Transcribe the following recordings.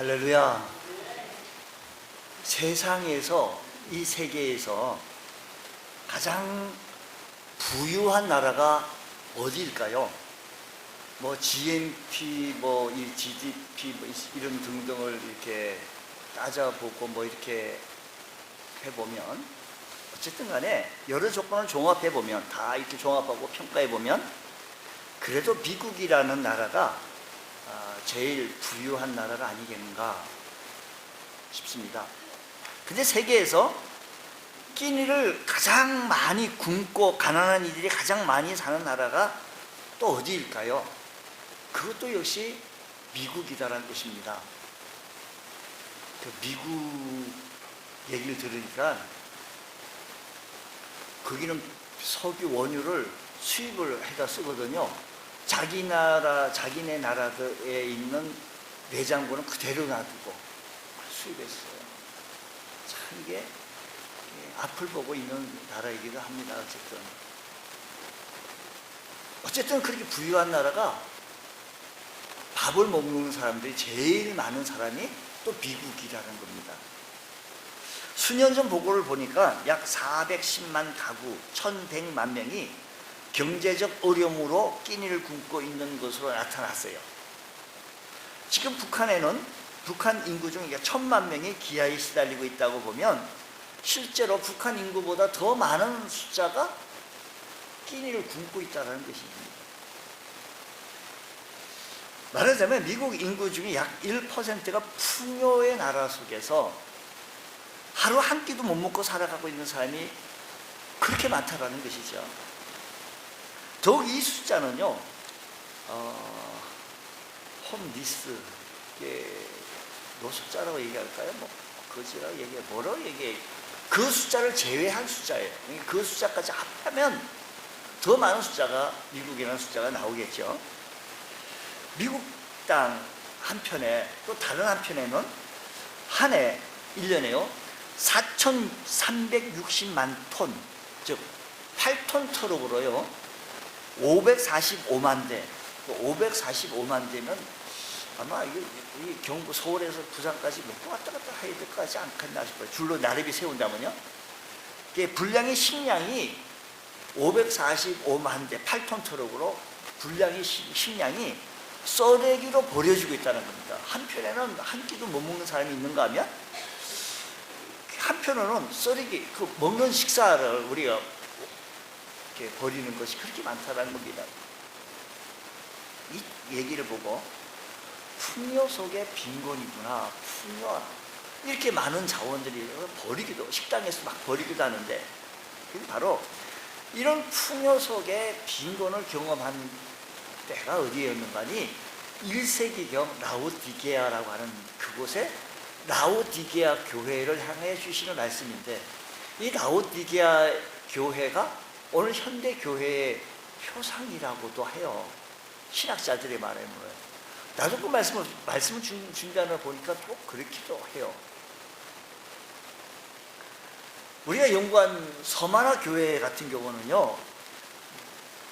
할렐루야. 세상에서, 이 세계에서 가장 부유한 나라가 어디일까요? 뭐 GNP, 뭐 이 GDP, 뭐 이런 등등을 이렇게 따져보고 뭐 이렇게 해보면, 어쨌든 간에 여러 조건을 종합해보면, 다 이렇게 종합하고 평가해보면, 그래도 미국이라는 나라가 제일 부유한 나라가 아니겠는가 싶습니다. 근데 세계에서 끼니를 가장 많이 굶고 가난한 이들이 가장 많이 사는 나라가 또 어디일까요? 그것도 역시 미국이다라는 것입니다. 그 미국 얘기를 들으니까 거기는 석유 원유를 수입을 해다 쓰거든요. 자기네 나라에 있는 내장고는 그대로 놔두고 수입했어요. 참 이게 앞을 보고 있는 나라이기도 합니다. 어쨌든 그렇게 부유한 나라가 밥을 먹는 사람들이 제일 많은 사람이 또 미국이라는 겁니다. 수년 전 보고를 보니까 약 410만 가구 1100만 명이 경제적 어려움으로 끼니를 굶고 있는 것으로 나타났어요. 지금 북한에는 북한 인구 중 1000만 명이 기아에 시달리고 있다고 보면 실제로 북한 인구보다 더 많은 숫자가 끼니를 굶고 있다는 것입니다. 말하자면 미국 인구 중에 약 1%가 풍요의 나라 속에서 하루 한 끼도 못 먹고 살아가고 있는 사람이 그렇게 많다는 것이죠. 더욱 이 숫자는요, 홈리스, 노숙자라고 얘기할까요? 뭐 거지라고 얘기해, 뭐라고 얘기해? 그 숫자를 제외한 숫자예요. 그 숫자까지 합하면 더 많은 숫자가, 미국이라는 숫자가 나오겠죠. 미국 땅 한편에, 또 다른 한편에는 한 해, 1년에요 4,360만 톤, 즉 8톤 트럭으로요 545만 대, 545만 대면 아마 이 경부 서울에서 부산까지 몇 번 왔다 갔다 해야 될 것 같지 않겠나 싶어요. 줄로 나르비 세운다면요. 분량의 식량이 545만 대 8톤 트럭으로 분량의 식량이 쓰레기로 버려지고 있다는 겁니다. 한편에는 한 끼도 못 먹는 사람이 있는가 하면 한편으로는 쓰레기, 그 먹는 식사를 우리가 이렇게 버리는 것이 그렇게 많다는 겁니다. 이 얘기를 보고 풍요 속에 빈곤이구나, 풍요, 이렇게 많은 자원들이 버리기도, 식당에서 막 버리기도 하는데, 바로 이런 풍요 속에 빈곤을 경험한 때가 어디였는가니 1세기경 라오디게아라고 하는 그곳에 라오디게아 교회를 향해 주시는 말씀인데, 이 라오디게아 교회가 오늘 현대 교회의 표상이라고도 해요. 신학자들의 말에 뭐예요? 나도 그 말씀을 준비하는 보니까 또 그렇기도 해요. 우리가 연구한 서만화 교회 같은 경우는요,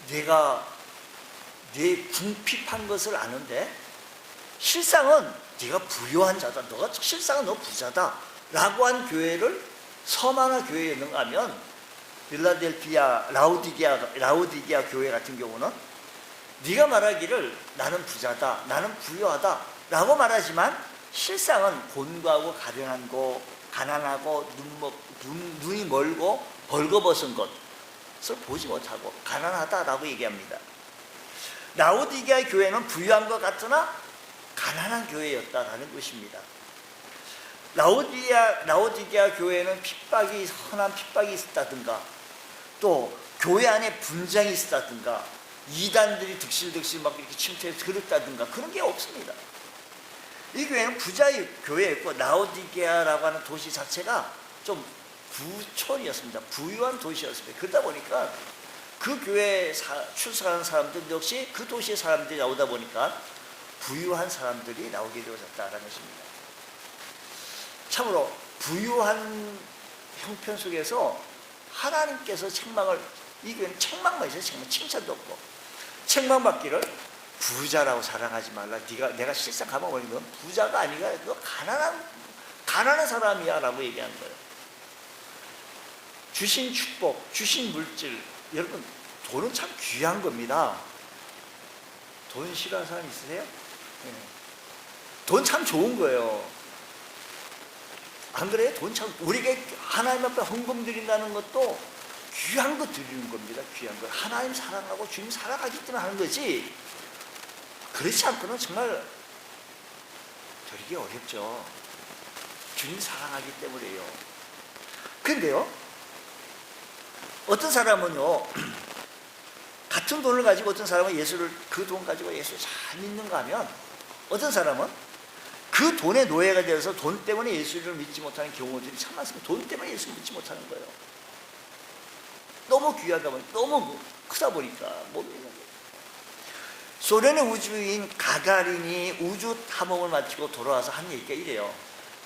내가 내 궁핍한 것을 아는데 실상은 네가 부유한 자다, 실상은 너 부자다 라고 한 교회를 서만화 교회였는가 하면 빌라델피아 라오디게아 교회 같은 경우는 네가 말하기를 나는 부자다, 나는 부유하다 라고 말하지만 실상은 곤고하고 가난하고 눈이 멀고 벌거벗은 것을 보지 못하고 가난하다라고 얘기합니다. 라오디게아 교회는 부유한 것 같으나 가난한 교회였다라는 것입니다. 라오디게아 교회는 흔한 핍박이 있었다든가, 또 교회 안에 분쟁이 있었다든가, 이단들이 득실득실 막 이렇게 침투해서 그랬다든가 그런 게 없습니다. 이 교회는 부자의 교회였고, 라오디게아라고 하는 도시 자체가 좀 부촌이었습니다. 부유한 도시였습니다. 그러다 보니까 그 교회에 출석하는 사람들 역시 그 도시의 사람들이 나오다 보니까 부유한 사람들이 나오게 되어졌다는 것입니다. 참으로 부유한 형편 속에서 하나님께서 이 교회는 책망만 있어요. 칭찬도 없고 책망받기를 부자라고 자랑하지 말라. 내가 실상 가만히 보면 넌 부자가 아니라 너 가난한 사람이야 라고 얘기하는 거예요. 주신 축복, 주신 물질, 여러분 돈은 참 귀한 겁니다. 돈 싫어하는 사람 있으세요? 네. 돈 참 좋은 거예요. 안 그래요? 돈 참, 우리가 하나님 앞에 헌금 드린다는 것도 귀한 거 드리는 겁니다. 귀한 거. 하나님 사랑하고 주님 사랑하기 때문에 하는 거지, 그렇지 않고는 정말 드리기 어렵죠. 주님 사랑하기 때문에요. 그런데요, 어떤 사람은요, 같은 돈을 가지고 어떤 사람은 예수를, 그 돈 가지고 예수를 잘 믿는가 하면, 어떤 사람은 그 돈의 노예가 되어서 돈 때문에 예수를 믿지 못하는 경우들이 참 많습니다. 돈 때문에 예수를 믿지 못하는 거예요. 너무 귀하다 보니까, 너무 크다 보니까 못 믿는 거예요. 소련의 우주인 가가린이 우주 탐험을 마치고 돌아와서 한 얘기가 이래요.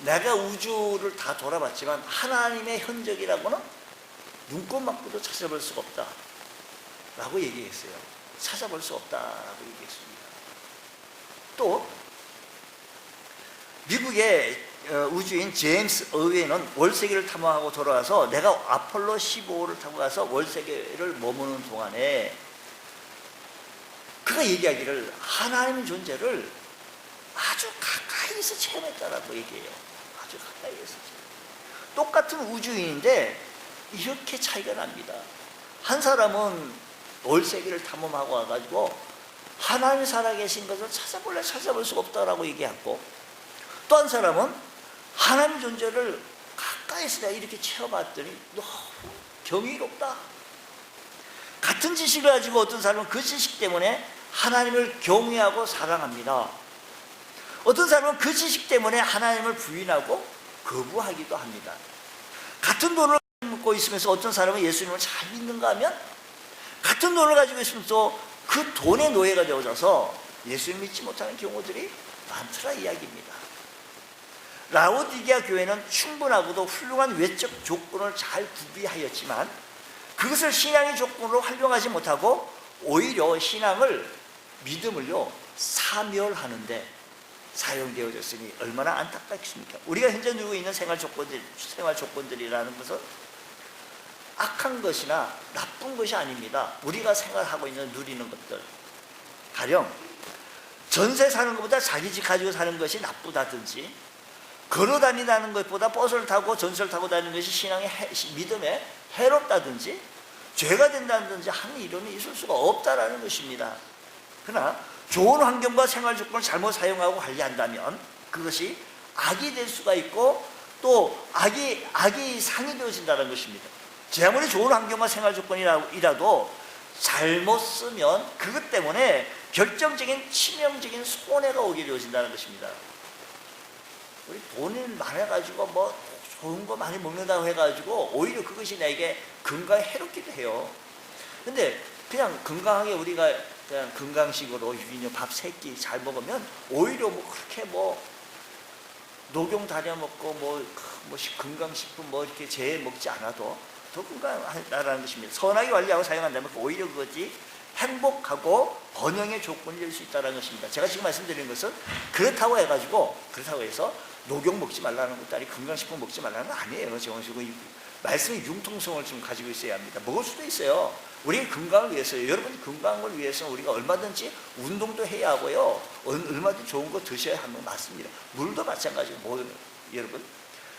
내가 우주를 다 돌아봤지만 하나님의 흔적이라고는 눈꼽만큼도 찾아볼 수가 없다 라고 얘기했어요. 찾아볼 수 없다 라고 얘기했습니다. 또 미국의 우주인 제임스 어웨이는 월세계를 탐험하고 돌아와서 내가 아폴로 15호를 타고 가서 월세계를 머무는 동안에 그가 얘기하기를 하나님의 존재를 아주 가까이서 체험했다라고 얘기해요. 아주 가까이에서. 똑같은 우주인인데 이렇게 차이가 납니다. 한 사람은 월세계를 탐험하고 와가지고 하나님이 살아계신 것을 찾아볼 수가 없다라고 얘기하고, 또 한 사람은 하나님 존재를 가까이서 내가 이렇게 체험했더니 너무 경이롭다. 같은 지식을 가지고 어떤 사람은 그 지식 때문에 하나님을 경외하고 사랑합니다. 어떤 사람은 그 지식 때문에 하나님을 부인하고 거부하기도 합니다. 같은 돈을 갖고 있으면서 어떤 사람은 예수님을 잘 믿는가 하면, 같은 돈을 가지고 있으면서 그 돈의 노예가 되어져서 예수님 믿지 못하는 경우들이 많더라 이야기입니다. 라오디게아 교회는 충분하고도 훌륭한 외적 조건을 잘 구비하였지만 그것을 신앙의 조건으로 활용하지 못하고 오히려 신앙을, 믿음을요 사멸하는데 사용되어졌으니 얼마나 안타깝습니까? 우리가 현재 누리고 있는 생활 조건들이라는 것은 악한 것이나 나쁜 것이 아닙니다. 우리가 생활하고 있는 누리는 것들, 가령 전세 사는 것보다 자기 집 가지고 사는 것이 나쁘다든지, 걸어 다니다는 것보다 버스를 타고 전세를 타고 다니는 것이 신앙의 믿음에 해롭다든지 죄가 된다든지 하는 이론이 있을 수가 없다라는 것입니다. 그러나 좋은 환경과 생활 조건을 잘못 사용하고 관리한다면 그것이 악이 될 수가 있고 또 악이 상이 되어진다는 것입니다. 제 아무리 좋은 환경과 생활 조건이라도 잘못 쓰면 그것 때문에 결정적인 치명적인 손해가 오게 되어진다는 것입니다. 우리 돈이 많아가지고 뭐 좋은 거 많이 먹는다고 해가지고 오히려 그것이 나에게 건강에 해롭기도 해요. 근데 그냥 건강하게 우리가 그냥 건강식으로 유기농 밥 3끼 잘 먹으면 오히려 뭐 그렇게 뭐 녹용 다려 먹고 뭐 건강식품 뭐 이렇게 재 먹지 않아도 더 건강하다는 것입니다. 선하게 관리하고 사용한다면 오히려 그것이 행복하고 번영의 조건이 될 수 있다는 것입니다. 제가 지금 말씀드리는 것은 그렇다고 해서 녹용 먹지 말라는 것도 아니고 건강식품 먹지 말라는 건 아니에요. 지금 말씀의 융통성을 좀 가지고 있어야 합니다. 먹을 수도 있어요. 우리의 건강을 위해서요. 여러분 건강을 위해서 우리가 얼마든지 운동도 해야 하고요. 얼마든지 좋은 거 드셔야 하는 건 맞습니다. 물도 마찬가지고 여러분,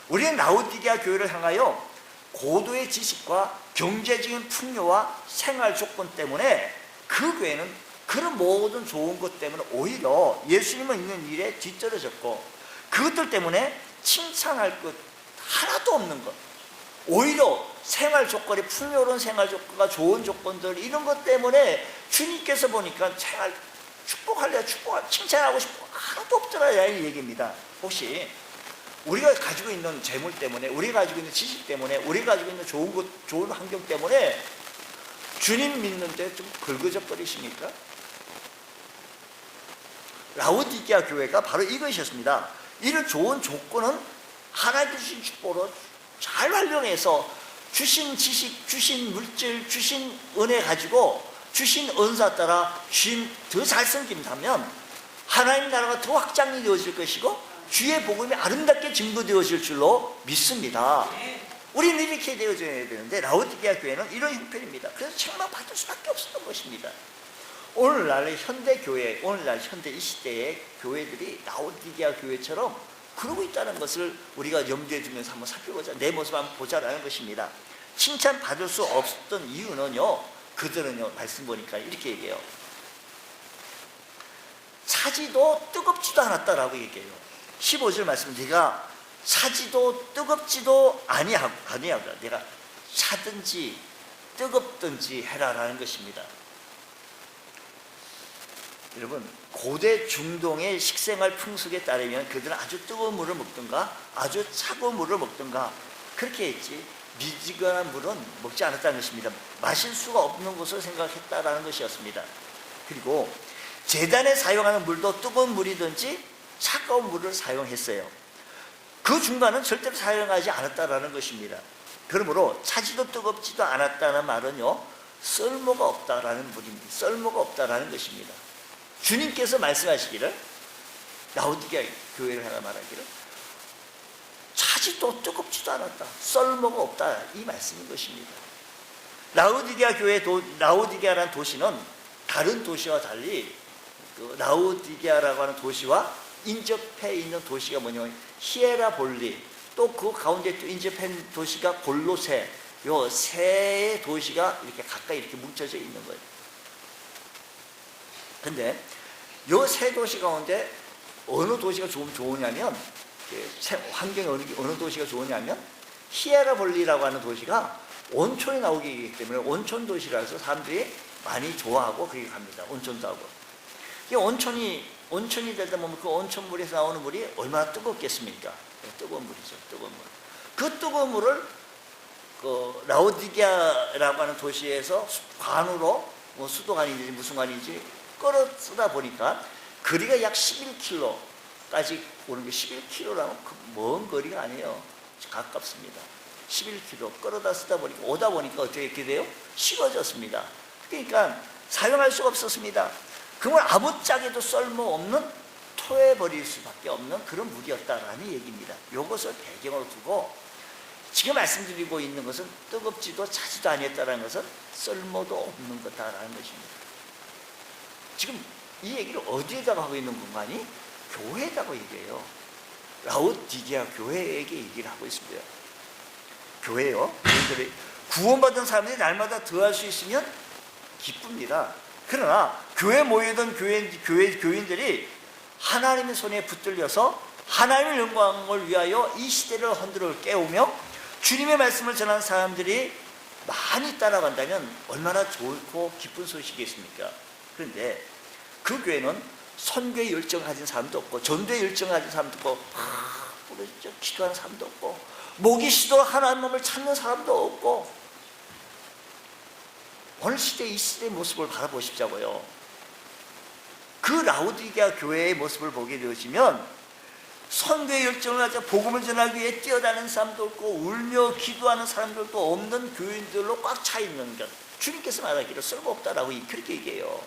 우리는 라오디게아 교회를 향하여 고도의 지식과 경제적인 풍요와 생활 조건 때문에 그 교회는 그런 모든 좋은 것 때문에 오히려 예수님을 믿는 일에 뒤떨어졌고, 그것들 때문에 칭찬할 것 하나도 없는 것, 오히려 생활 조건이 풍요로운 생활 조건과 좋은 조건들 이런 것 때문에 주님께서 보니까 칭찬하고 싶고 하나도 없더라 이 얘기입니다. 혹시 우리가 가지고 있는 재물 때문에, 우리가 가지고 있는 지식 때문에, 우리가 가지고 있는 좋은 환경 때문에 주님 믿는데 좀 걸거적거리십니까? 라오디게아 교회가 바로 이것이었습니다. 이런 좋은 조건은 하나님 주신 축복으로 잘 활용해서 주신 지식, 주신 물질, 주신 은혜 가지고 주신 은사 따라 주인 더 잘 섬긴다면 하나님 나라가 더 확장이 되어질 것이고 주의 복음이 아름답게 증거되어질 줄로 믿습니다. 우리는 이렇게 되어져야 되는데 라오디게아 교회는 이런 형편입니다. 그래서 책망받을 수밖에 없었던 것입니다. 오늘날 현대교회, 오늘날 현대 이 시대의 교회들이 라오디게아 교회처럼 그러고 있다는 것을 우리가 염두에 두면서 한번 살펴보자. 내 모습 한번 보자라는 것입니다. 칭찬받을 수 없었던 이유는요, 그들은요, 말씀 보니까 이렇게 얘기해요. 차지도 뜨겁지도 않았다라고 얘기해요. 15절 말씀, 네가 차지도 뜨겁지도 아니하고 내가 차든지 뜨겁든지 해라라는 것입니다. 여러분, 고대 중동의 식생활 풍속에 따르면 그들은 아주 뜨거운 물을 먹든가 아주 차가운 물을 먹든가 그렇게 했지, 미지근한 물은 먹지 않았다는 것입니다. 마실 수가 없는 것을 생각했다라는 것이었습니다. 그리고 제단에 사용하는 물도 뜨거운 물이든지 차가운 물을 사용했어요. 그 중간은 절대로 사용하지 않았다라는 것입니다. 그러므로 차지도 뜨겁지도 않았다는 말은요, 쓸모가 없다라는 물입니다. 쓸모가 없다라는 것입니다. 주님께서 말씀하시기를, 라오디게아 교회를 하나 말하기를, 차지도 뜨겁지도 않았다, 쓸모가 없다, 이 말씀인 것입니다. 라오디게아 교회, 라오디게아라는 도시는 다른 도시와 달리 그 라오디게아라고 하는 도시와 인접해 있는 도시가 뭐냐면 히에라볼리, 또 그 가운데 또 인접한 도시가 골로새, 요 세 도시가 이렇게 가까이 이렇게 뭉쳐져 있는 거예요. 근데 요 세 도시 가운데 어느 도시가 좋으냐면, 환경이 어느 도시가 좋으냐면 히에라볼리라고 하는 도시가 온천이 나오기 때문에 온천 도시라서 사람들이 많이 좋아하고 그렇게 갑니다. 온천도 하고. 이 온천이 되다 보면 그 온천물에서 나오는 물이 얼마나 뜨겁겠습니까? 뜨거운 물이죠. 뜨거운 물. 그 뜨거운 물을 그 라오디게아라고 하는 도시에서 관으로, 뭐 수도관인지 무슨 관인지 끌어 쓰다 보니까 거리가 약 11km까지 오는 게, 11km라면 먼 거리가 아니에요. 가깝습니다. 11km 끌어다 쓰다 보니까, 오다 보니까 어떻게 돼요? 식어졌습니다. 그러니까 사용할 수가 없었습니다. 그러면 아무짝에도 쓸모없는, 토해버릴 수밖에 없는 그런 물이었다라는 얘기입니다. 이것을 배경으로 두고 지금 말씀드리고 있는 것은 뜨겁지도 차지도 아니었다는 것은 쓸모도 없는 거다라는 것입니다. 지금 이 얘기를 어디에다가 하고 있는 공간이? 교회에다가 얘기해요. 라오디게아 교회에게 얘기를 하고 있습니다. 교회요, 구원받은 사람들이 날마다 더할 수 있으면 기쁩니다. 그러나 교회에 모여있던 교인들이 하나님의 손에 붙들려서 하나님의 영광을 위하여 이 시대를 흔들어 깨우며 주님의 말씀을 전하는 사람들이 많이 따라간다면 얼마나 좋고 기쁜 소식이겠습니까? 그런데 그 교회는 선교의 열정을 가진 사람도 없고, 전도의 열정을 가진 사람도 없고, 부르짖어 기도하는 사람도 없고, 목이 쉬도록 하나님 몸을 찾는 사람도 없고, 오늘 시대, 이 시대의 모습을 바라보십자고요. 그 라오디게아 교회의 모습을 보게 되어지면 선교의 열정을 가져 복음을 전하기 위해 뛰어다니는 사람도 없고 울며 기도하는 사람들도 없는 교인들로 꽉 차 있는 것, 주님께서 말하기를 쓸모없다라고 그렇게 얘기해요.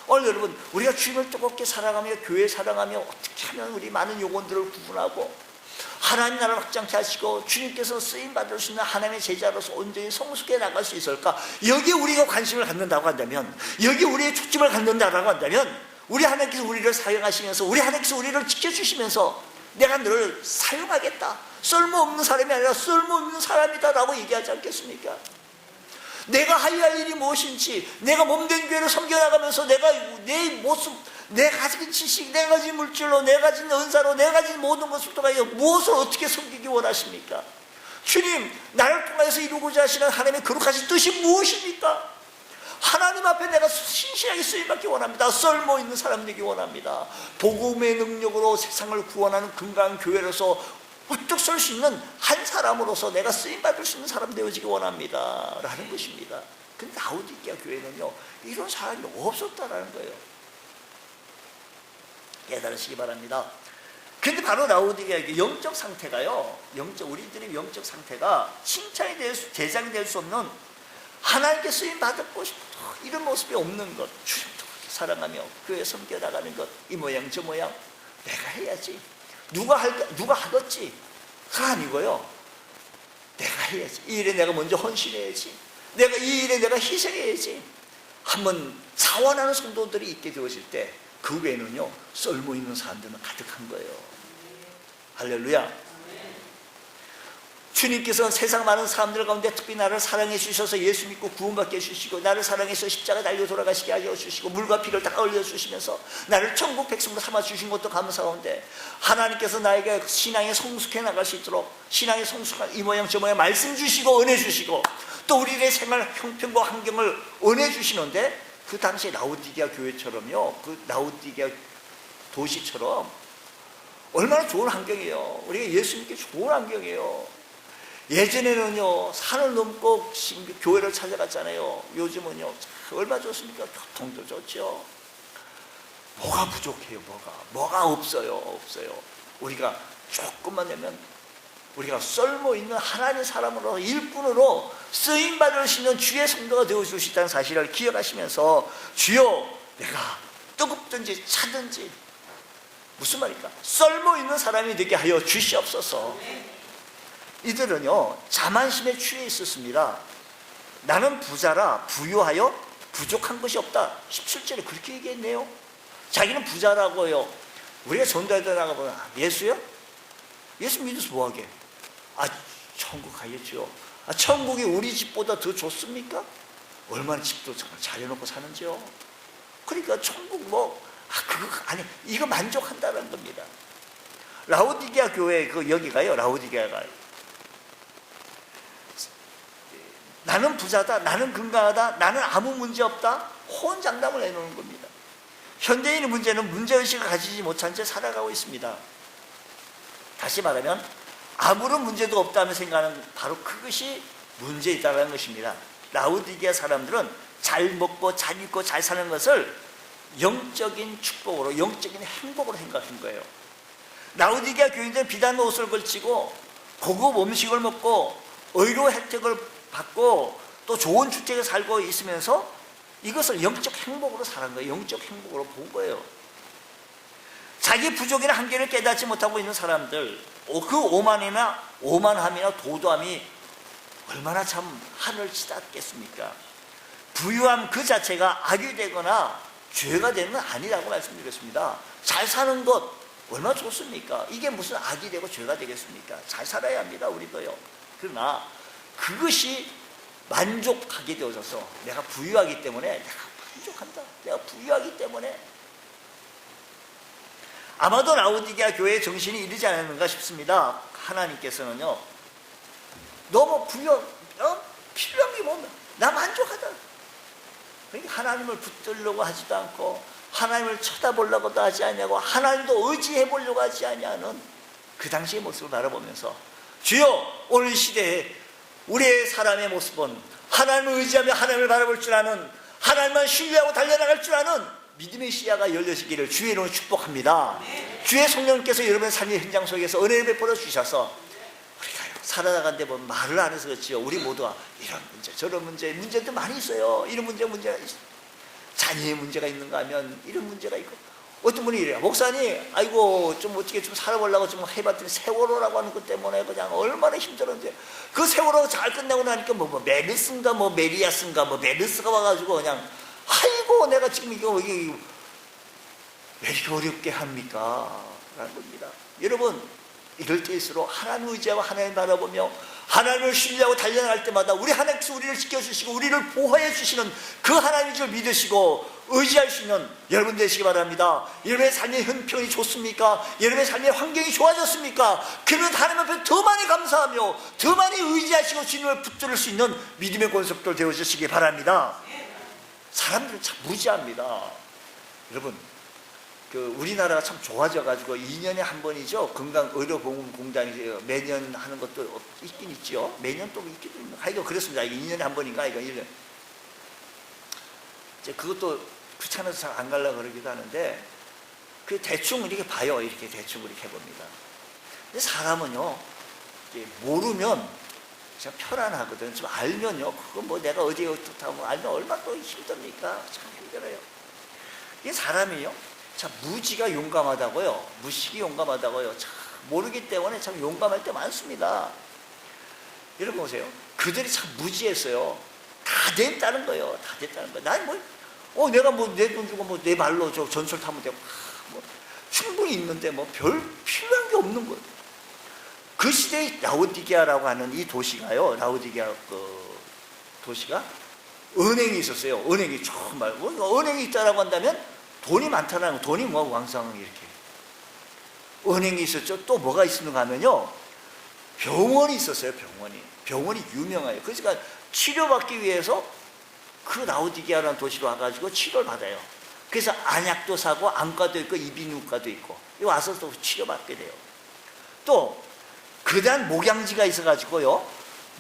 오늘 여러분, 우리가 주님을 뜨겁게 사랑하며 교회 사랑하며 어떻게 하면 우리 많은 영혼들을 구분하고 하나님 나라를 확장케 하시고 주님께서 쓰임받을 수 있는 하나님의 제자로서 온전히 성숙해 나갈 수 있을까? 여기에 우리가 관심을 갖는다고 한다면, 여기에 우리의 초점을 갖는다고 한다면, 우리 하나님께서 우리를 사용하시면서, 우리 하나님께서 우리를 지켜주시면서 내가 너를 사용하겠다, 쓸모없는 사람이 아니라 쓸모있는 사람이다 라고 얘기하지 않겠습니까? 내가 해야 할 일이 무엇인지, 내가 몸된 교회를 섬겨나가면서 내가 내 모습, 내가 가진 지식, 내가 가진 물질로, 내가 가진 은사로, 내가 가진 모든 것을 통하여 무엇을 어떻게 섬기기 원하십니까? 주님, 나를 통해서 이루고자 하시는 하나님의 거룩하신 뜻이 무엇입니까? 하나님 앞에 내가 신실하게 쓰임받기 원합니다. 쓸모있는 사람 되기 원합니다. 복음의 능력으로 세상을 구원하는 건강한 교회로서 우뚝 설 수 있는 한 사람으로서 내가 쓰임받을 수 있는 사람 되어지기 원합니다 라는 것입니다. 근데 라오디게아 교회는요, 이런 사람이 없었다라는 거예요. 깨달으시기 바랍니다. 근데 바로 라오디게아의 영적 상태가요, 우리들의 영적 상태가 칭찬이 될 수, 대상이 될 수 없는 하나님께 쓰임 받고 싶어 이런 모습이 없는 것, 주님도 사랑하며 교회 섬겨나가는 것, 이 모양 저 모양 내가 해야지, 누가 하겠지가 아니고요, 내가 해야지, 이 일에 내가 먼저 헌신해야지, 내가 이 일에 내가 희생해야지. 한번 자원하는 성도들이 있게 되어질 때 그 외에는요 썰모 있는 사람들은 가득한 거예요. 할렐루야. 주님께서는 세상 많은 사람들 가운데 특히 나를 사랑해 주셔서 예수 믿고 구원받게 해주시고, 나를 사랑해서 십자가 달려 돌아가시게 하여 주시고, 물과 피를 다 흘려 주시면서 나를 천국 백성으로 삼아 주신 것도 감사한데, 하나님께서 나에게 신앙에 성숙해 나갈 수 있도록 신앙에 성숙한 이 모양 저 모양 말씀 주시고 은혜 주시고, 또 우리의 생활 형편과 환경을 은혜 주시는데, 그 당시에 라오디게아 교회처럼요, 그 라오디게아 도시처럼 얼마나 좋은 환경이에요. 우리가 예수 믿기 좋은 환경이에요. 예전에는요 산을 넘고 교회를 찾아갔잖아요. 요즘은요 얼마 좋습니까? 교통도 좋죠. 뭐가 부족해요? 뭐가 없어요. 우리가 조금만 되면 우리가 썰모 있는 하나님의 사람으로 일꾼으로 쓰임받을 수 있는 주의 성도가 되어줄 수 있다는 사실을 기억하시면서, 주여 내가 뜨겁든지 차든지, 무슨 말일까? 썰모 있는 사람이 되게 하여 주시옵소서. 이들은요 자만심에 취해 있었습니다. 나는 부자라 부유하여 부족한 것이 없다. 17절에 그렇게 얘기했네요. 자기는 부자라고요. 우리가 전도하다 나가보면 예수요? 예수 믿어서 뭐하게? 천국 가겠죠. 천국이 우리 집보다 더 좋습니까? 얼마나 집도 정말 잘 해놓고 사는지요. 그러니까 천국 그거 아니, 이거 만족한다는 겁니다. 라오디게아 교회 여기가요, 라오디게아가 나는 부자다, 나는 건강하다, 나는 아무 문제 없다, 호언장담을 내놓는 겁니다. 현대인의 문제는 문제의식을 가지지 못한 채 살아가고 있습니다. 다시 말하면 아무런 문제도 없다며 생각하는 바로 그것이 문제이다라는 것입니다. 라오디게아 사람들은 잘 먹고 잘 입고 잘 사는 것을 영적인 축복으로, 영적인 행복으로 생각한 거예요. 라오디게아 교인들은 비단 옷을 걸치고 고급 음식을 먹고 의료 혜택을 받고 또 좋은 주택에 살고 있으면서 이것을 영적 행복으로 살은 거예요. 영적 행복으로 본 거예요. 자기 부족이나 한계를 깨닫지 못하고 있는 사람들, 그 오만함이나 도도함이 얼마나 참 하늘을 치닫겠습니까? 부유함 그 자체가 악이 되거나 죄가 되는 건 아니라고 말씀드렸습니다. 잘 사는 것 얼마나 좋습니까? 이게 무슨 악이 되고 죄가 되겠습니까? 잘 살아야 합니다, 우리도요. 그러나 그것이 만족하게 되어져서 내가 부유하기 때문에 내가 만족한다, 내가 부유하기 때문에, 아마도 라오디게아 교회의 정신이 이르지 않았는가 싶습니다. 하나님께서는요 너무 필요한 게 뭐면 나 만족하다. 그러니까 하나님을 붙들려고 하지도 않고 하나님을 쳐다보려고도 하지 않냐고, 하나님도 의지해 보려고 하지 않냐는 그 당시의 모습을 바라보면서, 주여 오늘 시대에 우리의 사람의 모습은 하나님을 의지하며 하나님을 바라볼 줄 아는, 하나님만 신뢰하고 달려나갈 줄 아는 믿음의 시야가 열려지기를 주의 이름으로 축복합니다. 주의 성령께서 여러분의 삶의 현장 속에서 은혜를 베풀어 주셔서 우리가 살아나가는데 뭐 말을 안 해서 그렇지요. 우리 모두가 이런 문제 저런 문제도 많이 있어요. 이런 문제가 자녀의 문제가 있는가 하면 이런 문제가 있고, 어떤 분이 이래요. 목사님 아이고 좀 어떻게 좀 살아보려고 좀 해봤더니 세월호라고 하는 것 때문에 그냥 얼마나 힘들었는데, 그 세월호 잘 끝내고 나니까 메르스인가 메리아스인가 메르스가 와가지고 그냥 아이고 내가 지금 이게 왜 이렇게 어렵게 합니까? 라는 겁니다. 여러분 이럴 때일수록 하나님 의지하고 하나님 바라보며 하나님을 신뢰하고 달려나갈 때마다 우리 하나님께서 우리를 지켜주시고 우리를 보호해 주시는 그 하나님인 줄 믿으시고 의지할 수 있는 여러분 되시기 바랍니다. 여러분의 삶의 형편이 좋습니까? 여러분의 삶의 환경이 좋아졌습니까? 그러면 하나님 앞에 더 많이 감사하며 더 많이 의지하시고 주님을 붙들을 수 있는 믿음의 권속들 되어주시기 바랍니다. 사람들은 참 무지합니다. 여러분 우리나라가 참 좋아져가지고 2년에 한 번이죠. 건강의료보험공단이 매년 하는 것도 있긴 있죠. 매년 또 있기도 있는. 하여간 그렇습니다. 2년에 한 번인가 이거 1년. 이제 그것도 귀찮아서 잘 안 가려고 그러기도 하는데, 그 대충 이렇게 봐요. 이렇게 대충 이렇게 해봅니다. 근데 사람은요 모르면 참 편안하거든. 좀 알면요, 그거 뭐 내가 어디에 어떻다고 알면 얼마나 또 힘듭니까? 참 힘들어요. 이 사람이요, 참 무지가 용감하다고요, 무식이 용감하다고요. 참 모르기 때문에 참 용감할 때 많습니다. 여러분 보세요, 그들이 참 무지했어요. 다 됐다는 거예요. 다 됐다는 거예요. 난 뭐, 내가 뭐 내 돈 주고 뭐 내 말로 저 전철 타면 되고, 뭐 충분히 있는데 뭐 별 필요한 게 없는 거예요. 그 시대에 라오디게아라고 하는 이 도시가요, 라오디게아 그 도시가 은행이 있었어요. 은행이 정말 은행이 있다라고 한다면 돈이 많다는 거, 돈이 뭐 왕성 이렇게 은행이 있었죠. 또 뭐가 있었는가 하면요, 병원이 있었어요. 병원이 유명해요. 그러니까 치료받기 위해서 그 라오디게아라는 도시로 와가지고 치료를 받아요. 그래서 안약도 사고 안과도 있고 이비인후과도 있고 와서 또 치료받게 돼요. 또 그다음 목양지가 있어가지고요,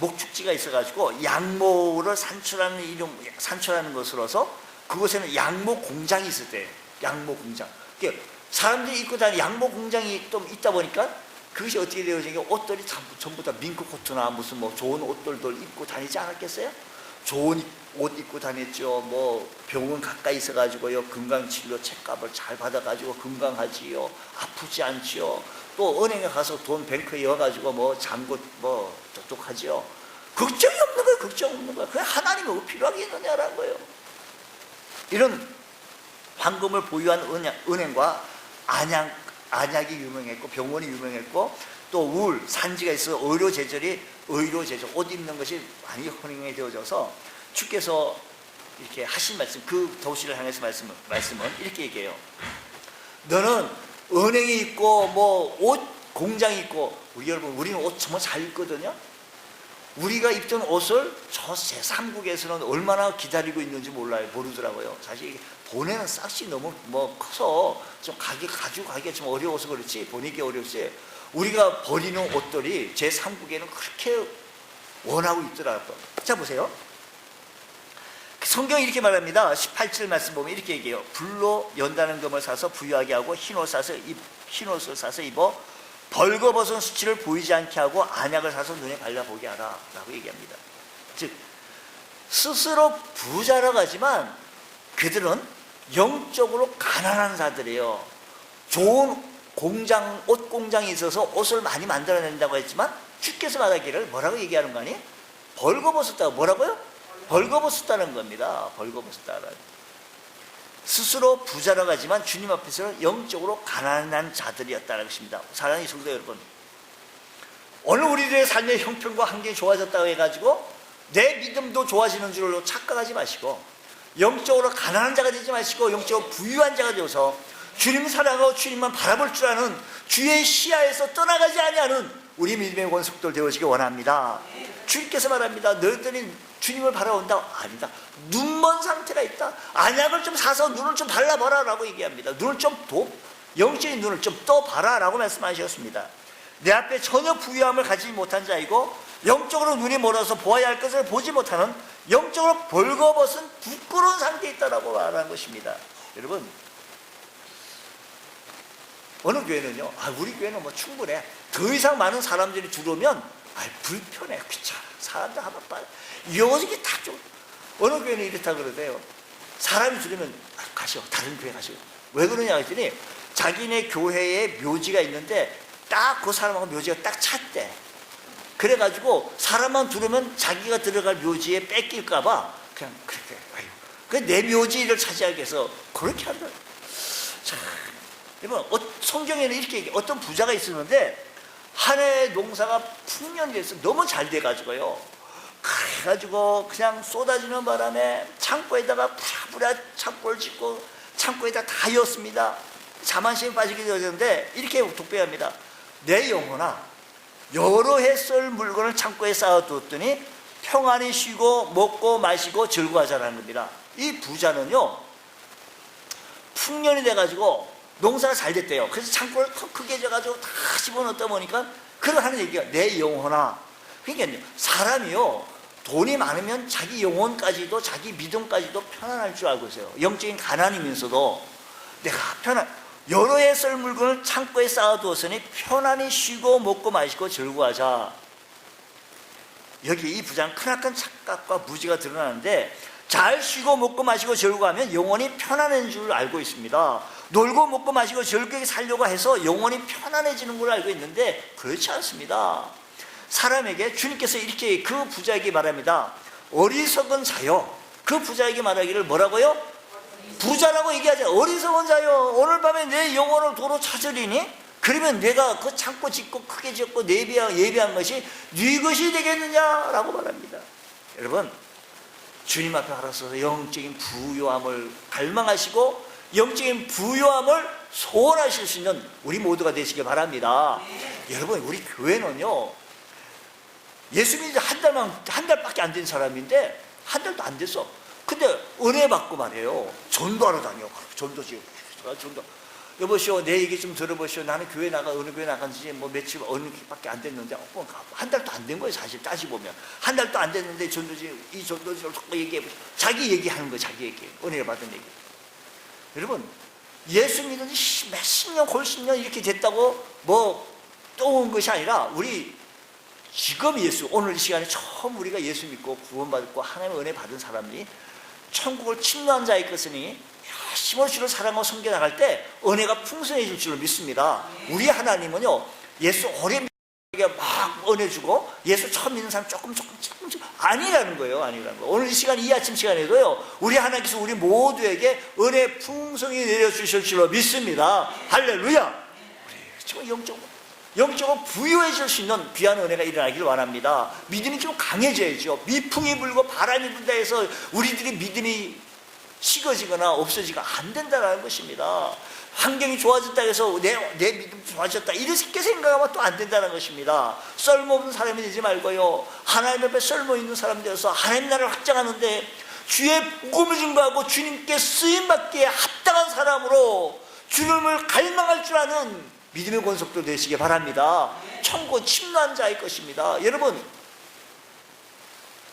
목축지가 있어가지고 양모를 산출하는 것으로서 그곳에는 양모 공장이 있었대요. 양모 공장. 사람들이 입고 다니는 양모 공장이 좀 있다 보니까 그것이 어떻게 되어진 게, 옷들이 전부 다 밍크 코트나 무슨 뭐 좋은 옷들도 입고 다니지 않았겠어요? 좋은 옷 입고 다녔죠. 뭐 병원 가까이 있어가지고요, 건강치료 책값을 잘 받아가지고 건강하지요, 아프지 않지요. 또 은행에 가서 돈 뱅크에 넣어가지고 뭐 잔고 뭐 똑똑하지요. 걱정이 없는 거예요. 걱정 없는 거예요. 그냥 하나님이 뭐 필요한 게 있느냐라는 거예요. 이런 황금을 보유한 은행과 안약이 유명했고 병원이 유명했고, 또 산지가 있어 의료 제절, 옷 입는 것이 많이 헌행이 되어져서 주께서 이렇게 하신 말씀, 그 도시를 향해서 말씀은 이렇게 얘기해요. 너는 은행이 있고 뭐 옷 공장이 있고, 우리는 옷 정말 잘 입거든요. 우리가 입던 옷을 저 제3국에서는 얼마나 기다리고 있는지 모르더라고요. 사실 보내는 싹이 너무 뭐 커서 좀 가지고 가기가 좀 어려워서 그렇지, 보내기 어렵지, 우리가 버리는 옷들이 제3국에는 그렇게 원하고 있더라고요. 자 보세요, 성경이 이렇게 말합니다. 18절 말씀 보면 이렇게 얘기해요. 불로 연다는 금을 사서 부유하게 하고 흰 옷을 사서 입어 벌거벗은 수치를 보이지 않게 하고 안약을 사서 눈에 발라보게 하라 라고 얘기합니다. 즉 스스로 부자라고 하지만 그들은 영적으로 가난한 자들이에요. 좋은 공장, 옷 공장이 있어서 옷을 많이 만들어낸다고 했지만 주께서 말하기를 뭐라고 얘기하는 거 아니? 벌거벗었다고. 뭐라고요? 벌거벗었다는 겁니다. 벌거벗었다는. 스스로 부자라고 하지만 주님 앞에서는 영적으로 가난한 자들이었다는 것입니다. 사랑하는 성도 여러분, 오늘 우리들의 삶의 형편과 환경이 좋아졌다고 해가지고 내 믿음도 좋아지는 줄로 착각하지 마시고, 영적으로 가난한 자가 되지 마시고 영적으로 부유한 자가 되어서 주님 사랑하고 주님만 바라볼 줄 아는, 주의 시야에서 떠나가지 아니하는 우리 믿음의 원석들 되어지기 원합니다. 주님께서 말합니다. 너희들이 주님을 바라온다? 아니다. 눈먼 상태가 있다. 안약을 좀 사서 눈을 좀 발라봐라 라고 얘기합니다. 눈을 좀 영적인 눈을 좀 떠봐라 라고 말씀하셨습니다. 내 앞에 전혀 부유함을 가지지 못한 자이고 영적으로 눈이 멀어서 보아야 할 것을 보지 못하는, 영적으로 벌거벗은 부끄러운 상태에 있다라고 말하는 것입니다. 여러분, 어느 교회는요, 우리 교회는 뭐 충분해, 더 이상 많은 사람들이 들어오면 불편해, 귀찮아, 사람들 하면 빨리 여기 다 좀. 어느 교회는 이렇다 그러대요. 사람이 들으면 가시오, 다른 교회 가시오. 왜 그러냐 했더니 자기네 교회에 묘지가 있는데 딱 그 사람하고 묘지가 딱 찼대. 그래가지고 사람만 들으면 자기가 들어갈 묘지에 뺏길까봐 그냥 그렇게, 내 묘지를 차지하기 위해서 그렇게 한다. 자, 여러분, 성경에는 이렇게 얘기해. 어떤 부자가 있었는데 한 해 농사가 풍년이 돼서 너무 잘 돼가지고요, 그래가지고 그냥 쏟아지는 바람에 창고에다가 부랴부랴 창고를 짓고 창고에다 다 이었습니다. 자만심에 빠지게 되었는데 이렇게 독배합니다. 내 영혼아, 여러 해 쓸 물건을 창고에 쌓아두었더니 평안히 쉬고 먹고 마시고 즐거워하자라는 겁니다. 이 부자는요, 풍년이 돼가지고 농사가 잘 됐대요. 그래서 창고를 크게 져가지고 다 집어넣다 보니까 그걸 하는 얘기가, 내 영혼아. 그러니까 사람이요, 돈이 많으면 자기 영혼까지도 자기 믿음까지도 편안할 줄 알고 있어요. 영적인 가난이면서도 내가 여러 해 쓸 물건을 창고에 쌓아두었으니 편안히 쉬고 먹고 마시고 즐거워하자. 여기 이 부자는 크나큰 착각과 무지가 드러나는데, 잘 쉬고 먹고 마시고 즐거워 하면 영원히 편안해진 줄 알고 있습니다. 놀고 먹고 마시고 즐겁게 살려고 해서 영원히 편안해지는 걸 알고 있는데 그렇지 않습니다. 사람에게 주님께서 이렇게 그 부자에게 말합니다. 어리석은 자요. 그 부자에게 말하기를 뭐라고요? 부자라고 얘기하죠. 어리석은 자요, 오늘 밤에 내 영혼을 도로 찾으리니 그러면 내가 그 참고 짓고 크게 짓고 예비한 것이 네 것이 되겠느냐라고 말합니다. 여러분, 주님 앞에 알아서서 영적인 부요함을 갈망하시고 영적인 부요함을 소원하실 수 있는 우리 모두가 되시길 바랍니다. 여러분, 우리 교회는요, 예수 믿은 한 달밖에 안 된 사람인데 한 달도 안 됐어. 근데 은혜 받고 말해요. 전도하러 다녀. 전도지. 전도. 여보시오, 내 얘기 좀 들어보시오. 나는 교회 어느 교회 나간 지 뭐 며칠, 어느 밖에 안 됐는데, 한 달도 안 된 거예요, 사실 따지보면. 한 달도 안 됐는데, 이 전도지를 자꾸 얘기해보시오. 자기 얘기하는 거예요, 자기 얘기. 은혜를 받은 얘기. 여러분, 예수 믿은 지 몇십 년, 훨씬 년 이렇게 됐다고 또 온 것이 아니라, 우리 지금 오늘 이 시간에 처음 우리가 예수 믿고 구원받고 하나님의 은혜 받은 사람이 천국을 침노한 자의 것이니 열심히 주를 사랑하고 섬겨나갈 때 은혜가 풍성해질 줄로 믿습니다. 우리 하나님은요, 예수 오래 믿는 막 은혜 주고 예수 처음 믿는 사람 조금 아니라는 거예요. 아니라는 거예요. 오늘 이 시간, 이 아침 시간에도요, 우리 하나님께서 우리 모두에게 은혜 풍성히 내려주실 줄로 믿습니다. 할렐루야. 우리 지금 영적으로 부유해질 수 있는 귀한 은혜가 일어나기를 원합니다. 믿음이 좀 강해져야죠. 미풍이 불고 바람이 분다 해서 우리들이 믿음이 식어지거나 없어지가 안 된다는 것입니다. 환경이 좋아졌다 해서 내 믿음이 좋아졌다 이렇게 생각하면 또 안 된다는 것입니다. 썰모없는 사람이 되지 말고요, 하나님 앞에 썰모있는 사람 되어서 하나님 나라를 확장하는데 주의 복음을 증거하고 주님께 쓰임받기에 합당한 사람으로 주님을 갈망할 줄 아는 믿음의 권속도 되시기 바랍니다. 천국 침노한 자의 것입니다. 여러분,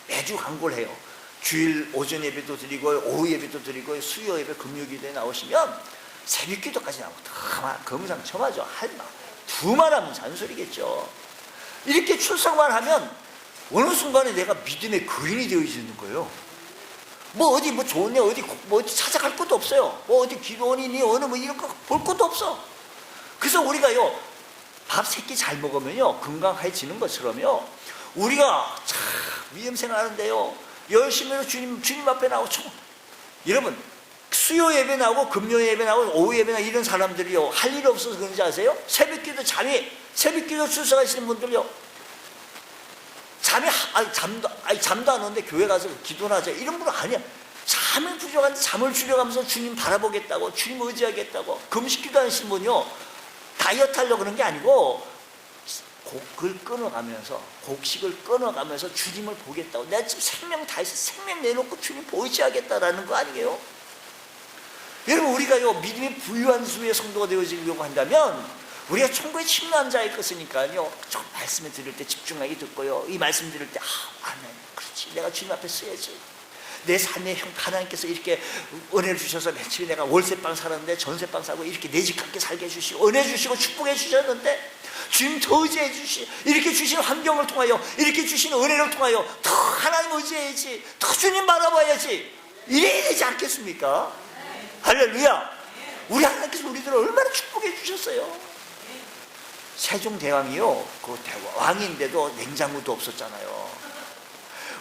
매주 광고를 해요. 주일 오전 예배도 드리고 오후 예배도 드리고 수요 예배 금요기도에 나오시면 새벽 기도까지 나오고 검상첨하죠. 두말하면 잔소리겠죠. 이렇게 출석만 하면 어느 순간에 내가 믿음의 거인이 되어지는 거예요. 어디 좋은데 어디 찾아갈 것도 없어요. 어디 기도원이니 어느 이런 거 볼 것도 없어. 그래서 우리가요, 밥 3끼 잘 먹으면요 건강해지는 것처럼요, 우리가 참 믿음 생활하는데요 열심히 주님 앞에 나오고, 여러분, 수요 예배 나오고 금요 예배 나오고 오후 예배 나오고 이런 사람들이요, 할 일 없어서 그런지 아세요? 새벽기도 출석하시는 분들요, 잠도 안 오는데 교회 가서 기도나 하자 이런 분은 아니야. 잠을 부족한데 잠을 줄여가면서 주님 바라보겠다고, 주님 의지하겠다고 금식기도 하시는 분이요, 다이어트 하려고 그런 게 아니고 곡식을 끊어가면서 주님을 보겠다고, 내가 지금 생명 다해서 생명 내놓고 주님 보이지하겠다라는 거 아니에요? 여러분, 우리가요 믿음이 부유한 수의 성도가 되어지려고 한다면 우리가 천국에 침노한 자의 것이니까요, 좀 말씀을 들을 때 집중하게 듣고요, 이 말씀 들을 때 아멘, 그렇지, 내가 주님 앞에 써야지. 내 삶에 하나님께서 이렇게 은혜를 주셔서 며칠 내가 월세방 살았는데 전세방 사고 이렇게 내 집 갖게 살게 해주시고 은혜 주시고 축복해 주셨는데 주님 더 의지해 이렇게 주신 환경을 통하여, 이렇게 주신 은혜를 통하여 더 하나님 의지해야지, 더 주님 바라봐야지, 이래야 되지 않겠습니까? 할렐루야. 우리 하나님께서 우리들을 얼마나 축복해 주셨어요. 세종대왕이요, 그 왕인데도 냉장고도 없었잖아요.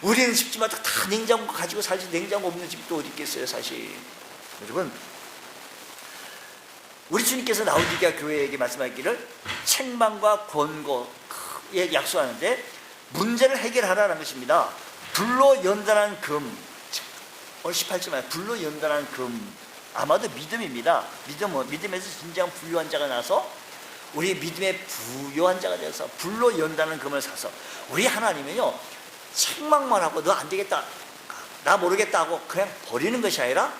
우리는 집집마다 다 냉장고 가지고 살지, 냉장고 없는 집도 어디 있겠어요, 사실. 여러분, 우리 주님께서 라오디게아 교회에게 말씀하기를 책망과 권고에 약속하는데 문제를 해결하라는 것입니다. 불로 연단한 금, 오늘 18절에 불로 연단한 금, 아마도 믿음입니다. 믿음에서 진정한 부유한 자가 나서 우리 믿음의 부유한 자가 되어서 불로 연단한 금을 사서, 우리 하나님은요 책망만 하고 너 안 되겠다, 나 모르겠다 하고 그냥 버리는 것이 아니라,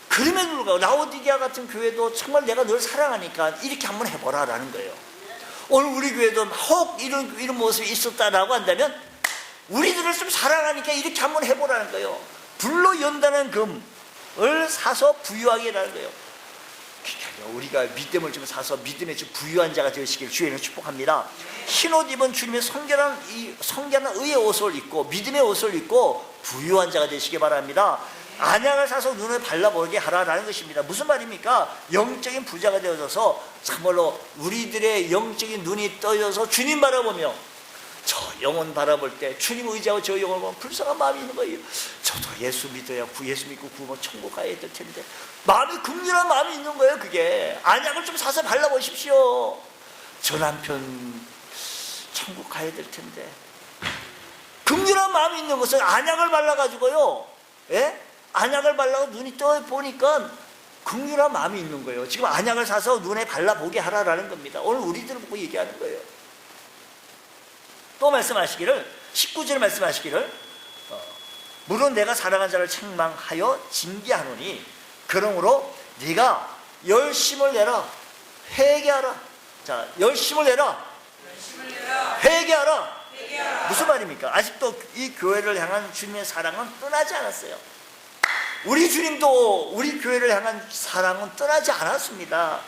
그럼에도 불구하고 라오디게아 같은 교회도 정말 내가 널 사랑하니까 이렇게 한번 해보라 라는 거예요. 오늘 우리 교회도 혹 이런 모습이 있었다라고 한다면 우리들을 좀 사랑하니까 이렇게 한번 해보라는 거예요. 불로 연다는 금을 사서 부유하게 라는 거예요. 우리가 믿음을 좀 사서 믿음의 좀 부유한 자가 되시길 주의는 축복합니다. 흰옷 입은 주님의 성결한 의의 옷을 입고 믿음의 옷을 입고 부유한 자가 되시기 바랍니다. 안약을 사서 눈을 발라보게 하라라는 것입니다. 무슨 말입니까? 영적인 부자가 되어져서 참말로 우리들의 영적인 눈이 떠져서 주님 바라보며 저 영혼 바라볼 때 주님 의지하고 저 영혼을 보면 불쌍한 마음이 있는 거예요. 저도 예수 믿어야 예수 믿고 구원 천국 가야 될 텐데 마음이 긍휼한 마음이 있는 거예요. 그게 안약을 좀 사서 발라보십시오. 저 남편 천국 가야 될 텐데 긍휼한 마음이 있는 것은 안약을 발라가지고요, 예? 안약을 발라고 눈이 떠 보니까 긍휼한 마음이 있는 거예요. 지금 안약을 사서 눈에 발라보게 하라라는 겁니다. 오늘 우리들을 보고 얘기하는 거예요. 또 말씀하시기를 19절 말씀하시기를 물론 내가 사랑한 자를 책망하여 징계하노니 그러므로 네가 열심을 내라 회개하라. 자, 열심을 내라 회개하라. 무슨 말입니까? 아직도 이 교회를 향한 주님의 사랑은 떠나지 않았어요. 우리 주님도 우리 교회를 향한 사랑은 떠나지 않았습니다.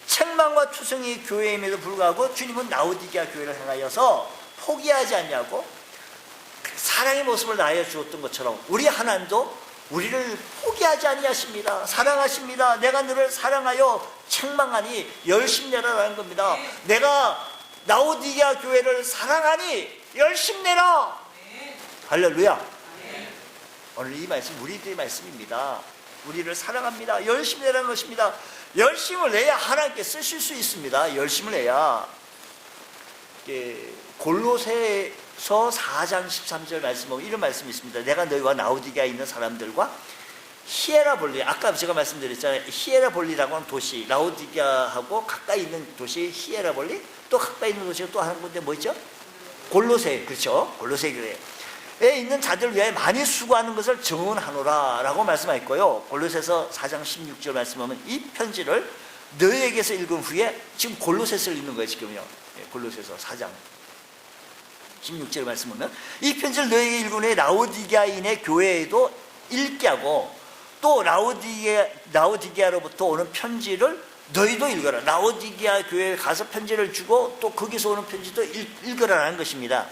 책망과 투성이 교회임에도 불구하고 주님은 라오디게아 교회를 향하여서 포기하지 않냐고 사랑의 모습을 나여 주었던 것처럼 우리 하나님도 우리를 포기하지 아니하십니다. 사랑하십니다. 내가 너를 사랑하여 책망하니 열심 내라라는 겁니다. 내가 라오디게아 교회를 사랑하니 열심 내라. 할렐루야. 오늘 이 말씀 우리들의 말씀입니다. 우리를 사랑합니다. 열심히 내라는 것입니다. 열심을 내야 하나님께 쓰실 수 있습니다. 열심을 내야. 골로새서 4장 13절 말씀 보면 이런 말씀이 있습니다. 내가 너희와 라오디게아에 있는 사람들과 히에라볼리, 아까 제가 말씀드렸잖아요. 히에라볼리라고 하는 도시, 라오디게아하고 가까이 있는 도시 히에라볼리, 또 가까이 있는 도시가 또 한 군데 뭐 있죠? 골로새, 그렇죠? 골로새 교회에 있는 자들 위하여 많이 수고하는 것을 증언하노라 라고 말씀하였고요. 골로새서 4장 16절 말씀하면 이 편지를 너희에게서 읽은 후에 지금 골로새서를 읽는 거예요. 지금요. 골로새서 4장 16절 말씀하면 이 편지를 너희에게 읽은 후에 라오디게아인의 교회에도 읽게 하고 또 라오디게아로부터 오는 편지를 너희도 읽어라. 라오디게아 교회에 가서 편지를 주고 또 거기서 오는 편지도 읽으라는 것입니다.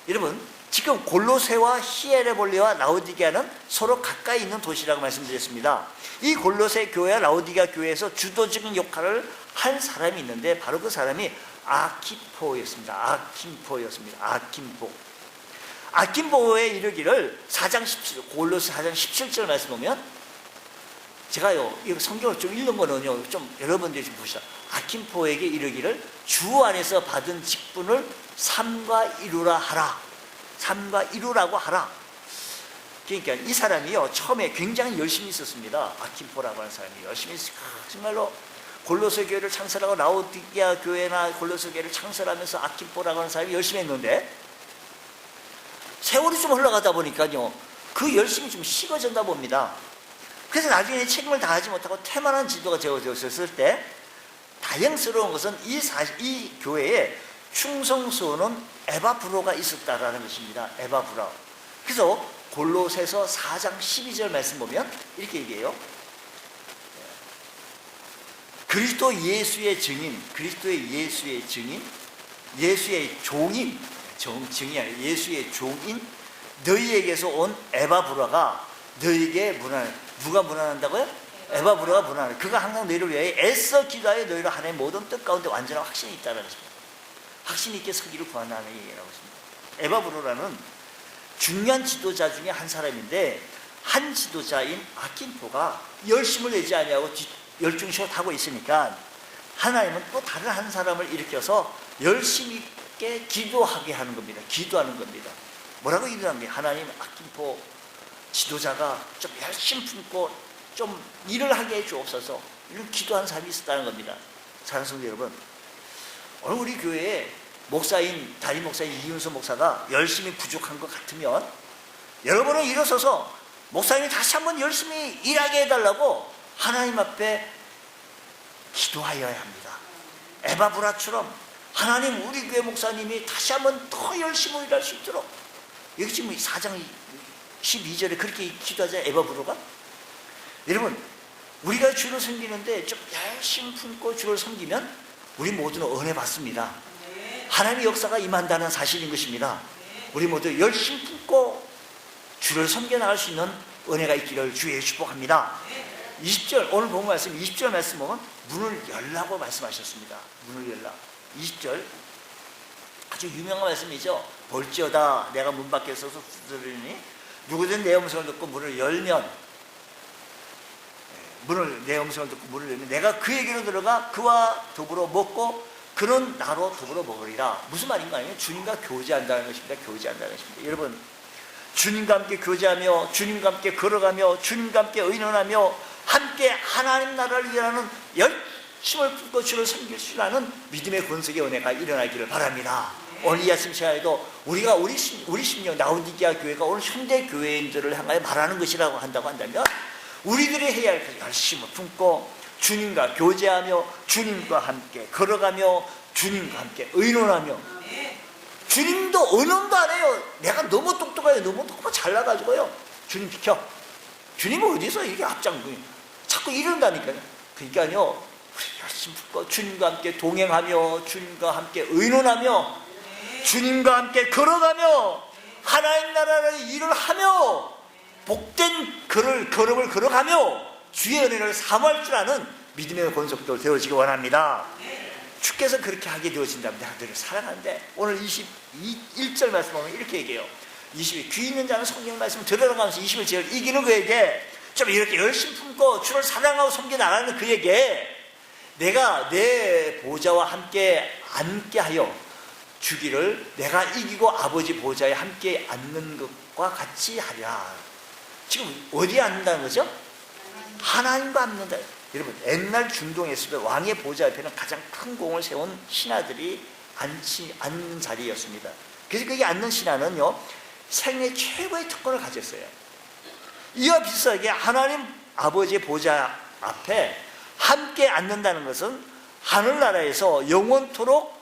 여러분, 지금 골로새와 히에라볼리와 라오디게아는 서로 가까이 있는 도시라고 말씀드렸습니다. 이 골로새 교회와 라오디게아 교회에서 주도적인 역할을 한 사람이 있는데 바로 그 사람이 아키포였습니다. 아킴포에 이르기를 골로새 4장 17절 말씀 보면 제가요, 이 성경을 좀 읽는 거는요, 좀 여러분들이 좀 보시죠. 아킴포에게 이르기를 주 안에서 받은 직분을 삼가 이루라 하라. 삼가 이루라고 하라. 그러니까 이 사람이요, 처음에 굉장히 열심히 있었습니다. 아킴포라고 하는 사람이 열심히 정말로 골로새 교회를 창설하고 라오디게아 교회나 골로새 교회를 창설하면서 아킴포라고 하는 사람이 열심히 했는데 세월이 좀 흘러가다 보니까요, 그 열심이 좀 식어졌나 봅니다. 그래서 나중에 책임을 다하지 못하고 태만한 지도가 되어졌을 때 다행스러운 것은 이 교회에 충성스러운 에바브로가 있었다라는 것입니다. 에바브로. 그래서 골로새서 4장 12절 말씀 보면 이렇게 얘기해요. 그리스도의 예수의 증인, 예수의 종인, 증인이 아니라 예수의 종인 너희에게서 온 에바브로가 너희에게 누가 문안한다고요? 에바브로가 문안해. 그가 항상 너희를 위하여 애써 기도하여 너희를 하나님의 모든 뜻 가운데 완전한 확신이 있다는 것입니다. 확신 있게 서기를 구한다는 얘기라고 했습니다. 에바브로라는 중요한 지도자 중에 한 사람인데 한 지도자인 아킨포가 열심을 내지 아니하고 열중시고 하고 있으니까 하나님은 또 다른 한 사람을 일으켜서 열심히 있게 기도하게 하는 겁니다. 기도하는 겁니다. 뭐라고 기도하는 게 하나님 아킨포 지도자가 좀 열심히 품고 좀 일을 하게 해주옵소서. 이런 기도하는 사람이 있었다는 겁니다. 사랑하는 성도 여러분, 오늘 우리 교회에 담임 목사인 이윤수 목사가 열심히 부족한 것 같으면 여러분은 일어서서 목사님이 다시 한번 열심히 일하게 해달라고 하나님 앞에 기도하여야 합니다. 에바브라처럼 하나님, 우리 교회 목사님이 다시 한번 더 열심히 일할 수 있도록. 여기 지금 4장 12절에 그렇게 기도하자. 에바브로가 여러분, 우리가 주를 섬기는데 좀 열심히 품고 주를 섬기면 우리 모두는 은혜 받습니다. 하나님의 역사가 임한다는 사실인 것입니다. 우리 모두 열심히 품고 주를 섬겨나갈 수 있는 은혜가 있기를 주의 축복합니다. 20절 오늘 본 말씀 20절 말씀 보면 문을 열라고 말씀하셨습니다. 문을 열라. 20절 아주 유명한 말씀이죠. 볼지어다 내가 문 밖에 서서 두드리니 누구든 내 음성을 듣고 문을 열면 내 음성을 듣고 문을 열면 내가 그에게로 들어가 그와 더불어 먹고 그는 나로 더불어 먹으리라. 무슨 말인가 아니에요? 주님과 교제한다는 것입니다. 교제한다는 것입니다. 여러분 주님과 함께 교제하며 주님과 함께 걸어가며 주님과 함께 의논하며 함께 하나님 나라를 위하는 열심을 품고 주를 섬길 수 있는 믿음의 권속의 은혜가 일어나기를 바랍니다. 오늘 이 아침 시간에도 우리가 우리 심령 라오디게아 교회가 오늘 현대 교회인들을 향하여 말하는 것이라고 한다고 한다면 우리들이 해야 할 것을 열심을 품고 주님과 교제하며 주님과 함께 걸어가며 주님과 함께 의논하며 주님도 의논도 안 해요. 내가 너무 똑똑해요. 너무 잘나가지고요. 주님 비켜. 주님은 어디서 이렇게 앞장서요? 자꾸 이런다니까요. 그러니까요. 우리 열심히 품고 주님과 함께 동행하며 주님과 함께 의논하며 주님과 함께 걸어가며 하나님 나라의 일을 하며 복된 걸음을 걸어가며 주의 은혜를 사모할 줄 아는 믿음의 권속들 되어지기 원합니다. 주께서 그렇게 하게 되어진다면 내가 너를 사랑하는데 오늘 21절 말씀 보면 이렇게 얘기해요. 20일 귀 있는 자는 성경 말씀을 들어가면서 21절 이기는 그에게 좀 이렇게 열심히 품고 주를 사랑하고 섬겨 나가는 그에게 내가 내 보좌와 함께 앉게하여 주기를 내가 이기고 아버지 보좌에 함께 앉는 것과 같이 하리라. 지금 어디에 앉는다는 거죠? 하나님과 앉는다. 여러분 옛날 중동에서 왕의 보좌 옆에는 가장 큰 공을 세운 신하들이 앉는 자리였습니다. 그래서 거기 앉는 신하는요 생애 최고의 특권을 가졌어요. 이와 비슷하게 하나님 아버지의 보좌 앞에 함께 앉는다는 것은 하늘나라에서 영원토록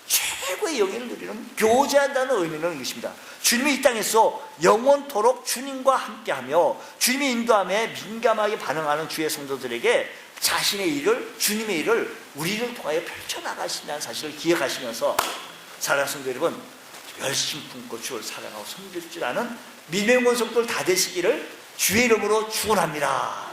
최고의 영예를 누리는 교제한다는 의미는 이것입니다. 주님이 이 땅에서 영원토록 주님과 함께하며 주님의 인도함에 민감하게 반응하는 주의 성도들에게 자신의 일을 주님의 일을 우리를 통하여 펼쳐나가신다는 사실을 기억하시면서 사랑하는 성도 여러분 열심히 품고 주를 사랑하고 섬길 줄 아는 믿음의 권속들 다 되시기를 주의 이름으로 축원합니다.